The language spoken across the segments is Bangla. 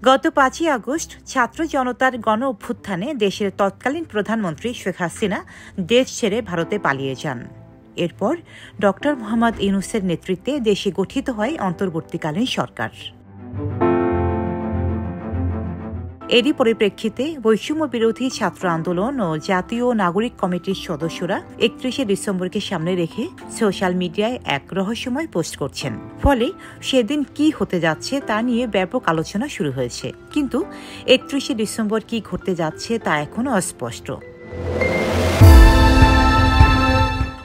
গত ৫ই আগস্ট ছাত্র জনতার গণ অভ্যুত্থানে দেশের তৎকালীন প্রধানমন্ত্রী শেখ হাসিনা দেশ ছেড়ে ভারতে পালিয়ে যান। এরপর ড. মোহাম্মদ ইউনূসের নেতৃত্বে দেশে গঠিত হয় অন্তর্বর্তীকালীন সরকার। এরই পরিপ্রেক্ষিতে বৈষম্য বিরোধী ছাত্র আন্দোলন ও জাতীয় নাগরিক কমিটির সদস্যরা ৩১শে ডিসেম্বরকে সামনে রেখে সোশ্যাল মিডিয়ায় এক রহস্যময় পোস্ট করছেন। ফলে সেদিন কি হতে যাচ্ছে তা নিয়ে ব্যাপক আলোচনা শুরু হয়েছে। কিন্তু ৩১শে ডিসেম্বর কি ঘটতে যাচ্ছে তা এখনও অস্পষ্ট।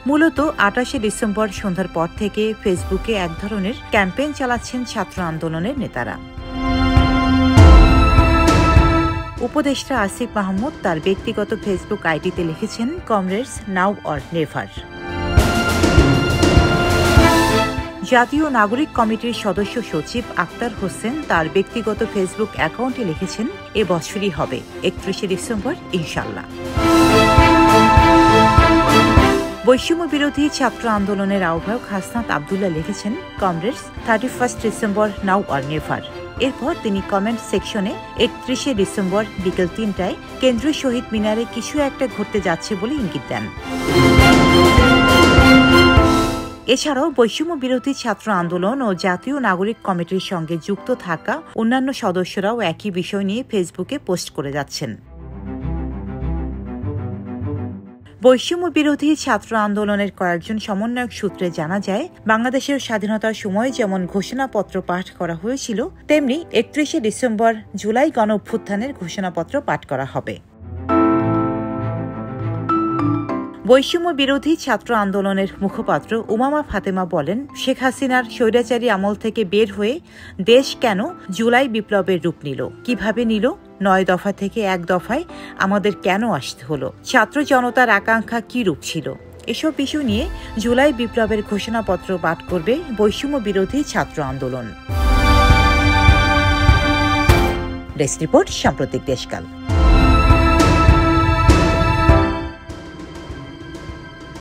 মূলত ২৮শে ডিসেম্বর সন্ধ্যার পর থেকে ফেসবুকে এক ধরনের ক্যাম্পেইন চালাচ্ছেন ছাত্র আন্দোলনের নেতারা। উপদেষ্টা আসিফ মাহমুদ তার ব্যক্তিগত ফেসবুক আইডিতে লিখেছেন, কমরেডস নাও অর নেভার। জাতীয় নাগরিক কমিটির সদস্য সচিব আক্তার হোসেন তার ব্যক্তিগত ফেসবুক অ্যাকাউন্টে লিখেছেন, এ বছরই হবে ৩১শে ডিসেম্বর ইনশাল্লাহ। বৈষম্য বিরোধী ছাত্র আন্দোলনের আহ্বায়ক হাসনাত আবদুল্লাহ লিখেছেন, comrades 31 December now or never. এরপর তিনি কমেন্ট সেকশনে ৩১শে ডিসেম্বর বিকেল ৩টায় কেন্দ্রীয় শহীদ মিনারে কিছু একটা ঘটতে যাচ্ছে বলে ইঙ্গিত দেন। এছাড়াও বৈষম্য বিরোধী ছাত্র আন্দোলন ও জাতীয় নাগরিক কমিটির সঙ্গে যুক্ত থাকা অন্যান্য সদস্যরাও একই বিষয় নিয়ে ফেসবুকে পোস্ট করে যাচ্ছেন। বৈষম্য বিরোধী ছাত্র আন্দোলনের কয়েকজন সমন্বয়ক সূত্রে জানা যায়, বাংলাদেশের স্বাধীনতার সময় যেমন ঘোষণাপত্র পাঠ করা হয়েছিল, তেমনি ৩১শে ডিসেম্বর জুলাই গণ অভ্যুত্থানের ঘোষণাপত্র পাঠ করা হবে। বৈষম্য বিরোধী ছাত্র আন্দোলনের মুখপাত্র উমামা ফাতেমা বলেন, শেখ হাসিনার স্বৈরাচারী আমল থেকে বের হয়ে দেশ কেন জুলাই বিপ্লবের রূপ নিল, কিভাবে নিল, ৯ দফা থেকে ১ দফায় আমাদের কেন আসতে হলো, ছাত্র জনতার আকাঙ্ক্ষা কি রূপ ছিল, এসব বিষয় নিয়ে জুলাই বিপ্লবের ঘোষণাপত্র পাঠ করবে বৈষম্য বিরোধী ছাত্র আন্দোলন। ডেস্ক রিপোর্ট, সাম্প্রতিক দেশকাল।